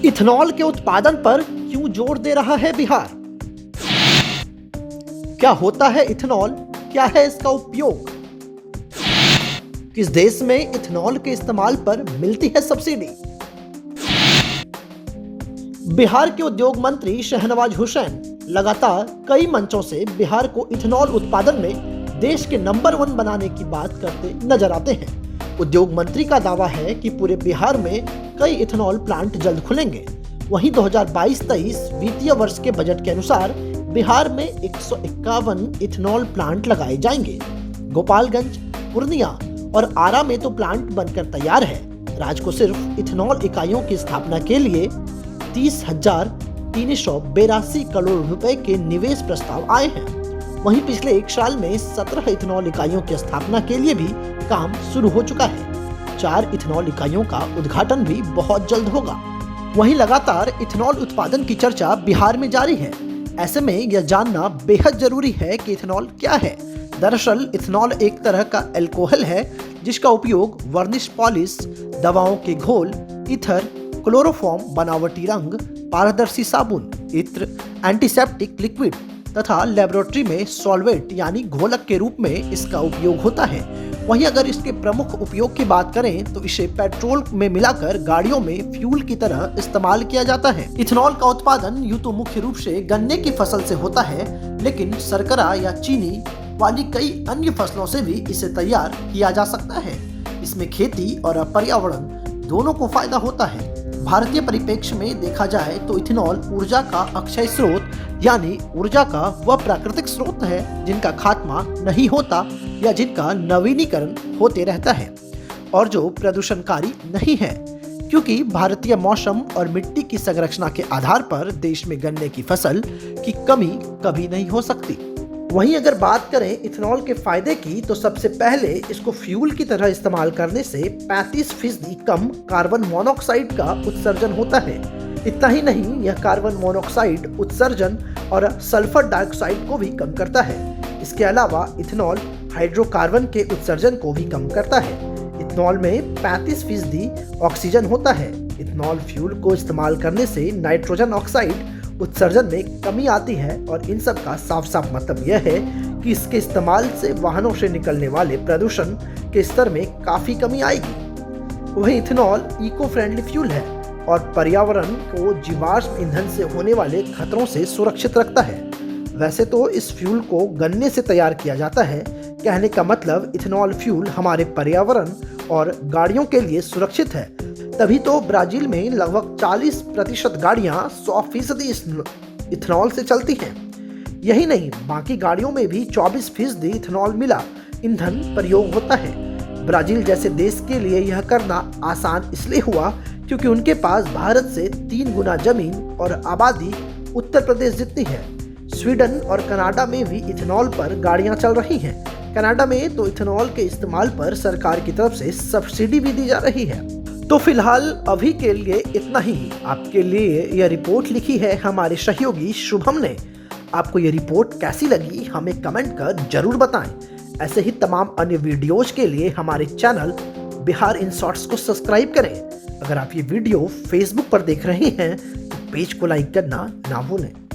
Ethanol के उत्पादन पर क्यों जोर दे रहा है बिहार? क्या होता है इथेनॉल? क्या है इसका उपयोग? किस देश में इथेनॉल के इस्तेमाल पर मिलती है सब्सिडी? बिहार के उद्योग मंत्री शहनवाज हुसैन लगातार कई मंचों से बिहार को इथेनॉल उत्पादन में देश के नंबर 1 बनाने की बात करते नजर आते हैं। उद्योग मंत्री का दावा है कि पूरे बिहार में कई इथेनॉल प्लांट जल्द खुलेंगे। वहीं 2022-23 वित्तीय वर्ष के बजट के अनुसार बिहार में 151 इथेनॉल प्लांट लगाए जाएंगे। गोपालगंज, पूर्णिया और आरा में तो प्लांट बनकर तैयार है। राज्य को सिर्फ इथेनॉल इकाइयों की स्थापना के लिए 30,382 करोड़ रुपए के निवेश प्रस्ताव आए हैं। वहीं पिछले एक साल में 17 इथेनॉल इकाइयों की स्थापना के लिए भी काम शुरू हो चुका है। 4 इथेनॉल इकाइयों का उद्घाटन भी बहुत जल्द होगा। वहीं लगातार इथेनॉल उत्पादन की चर्चा बिहार में जारी है। ऐसे में यह जानना बेहद जरूरी है कि इथेनॉल क्या है। दरअसल इथेनॉल एक तरह का अल्कोहल है जिसका उपयोग वर्निश पॉलिश, दवाओं के घोल, ईथर, क्लोरोफॉर्म, बनावटी रंग, पारदर्शी साबुन, इत्र, एंटीसेप्टिक लिक्विड तथा लेबोरेटरी में सॉल्वेंट यानी घोलक के रूप में इसका उपयोग होता है। वहीं अगर इसके प्रमुख उपयोग की बात करें तो इसे पेट्रोल में मिलाकर गाड़ियों में फ्यूल की तरह इस्तेमाल किया जाता है। इथेनॉल का उत्पादन यूं तो मुख्य रूप से गन्ने की फसल से होता है, लेकिन शर्करा या चीनी वाली कई अन्य फसलों से भी इसे तैयार किया जा सकता है। इसमें खेती और पर्यावरण दोनों को फायदा होता है। भारतीय परिप्रेक्ष्य में देखा जाए तो इथेनॉल ऊर्जा का अक्षय स्रोत यानी ऊर्जा का वह प्राकृतिक स्रोत है जिनका खात्मा नहीं होता या जिनका नवीनीकरण होते रहता है और जो प्रदूषणकारी नहीं है, क्योंकि भारतीय मौसम और मिट्टी की संरचना के आधार पर देश में गन्ने की फसल की कमी कभी नहीं हो सकती। वहीं अगर बात करें इथेनॉल के फायदे की तो सबसे पहले इसको फ्यूल की तरह इस्तेमाल करने से 35% कम कार्बन मोनोऑक्साइड का उत्सर्जन होता है। इतना ही नहीं, यह कार्बन मोनोऑक्साइड उत्सर्जन और सल्फर डाइऑक्साइड को भी कम करता है। इसके अलावा इथेनॉल हाइड्रोकार्बन के उत्सर्जन को भी कम करता है। इथेनॉल में 35% ऑक्सीजन होता है। इथेनॉल फ्यूल को इस्तेमाल करने से नाइट्रोजन ऑक्साइड उत्सर्जन में कमी आती है और इन सब का साफ साफ मतलब यह है कि इसके इस्तेमाल से वाहनों से निकलने वाले प्रदूषण के स्तर में काफी कमी आएगी। वहीं इथेनॉल इको फ्रेंडली फ्यूल है और पर्यावरण को जीवाश्म ईंधन से होने वाले खतरों से सुरक्षित रखता है। वैसे तो इस फ्यूल को गन्ने से तैयार किया जाता है। कहने का मतलब इथेनॉल फ्यूल हमारे पर्यावरण और गाड़ियों के लिए सुरक्षित है। तभी तो ब्राजील में लगभग 40% गाड़ियां 100% इथेनॉल से चलती हैं। यही नहीं, बाकी गाड़ियों में भी 24% इथेनॉल मिला ईंधन प्रयोग होता है। ब्राजील जैसे देश के लिए यह करना आसान इसलिए हुआ क्योंकि उनके पास भारत से 3 गुना जमीन और आबादी उत्तर प्रदेश जितनी है। स्वीडन और कनाडा में भी इथेनॉल पर गाड़ियां चल रही हैं। कनाडा में तो इथेनॉल के इस्तेमाल पर सरकार की तरफ से सब्सिडी भी दी जा रही है। तो फिलहाल अभी के लिए इतना ही। आपके लिए यह रिपोर्ट लिखी है हमारे सहयोगी शुभम ने। आपको यह रिपोर्ट कैसी लगी हमें कमेंट कर जरूर बताएं। ऐसे ही तमाम अन्य वीडियोज के लिए हमारे चैनल बिहार इन शॉर्ट्स को सब्सक्राइब करें। अगर आप ये वीडियो फेसबुक पर देख रहे हैं तो पेज को लाइक करना ना भूलें।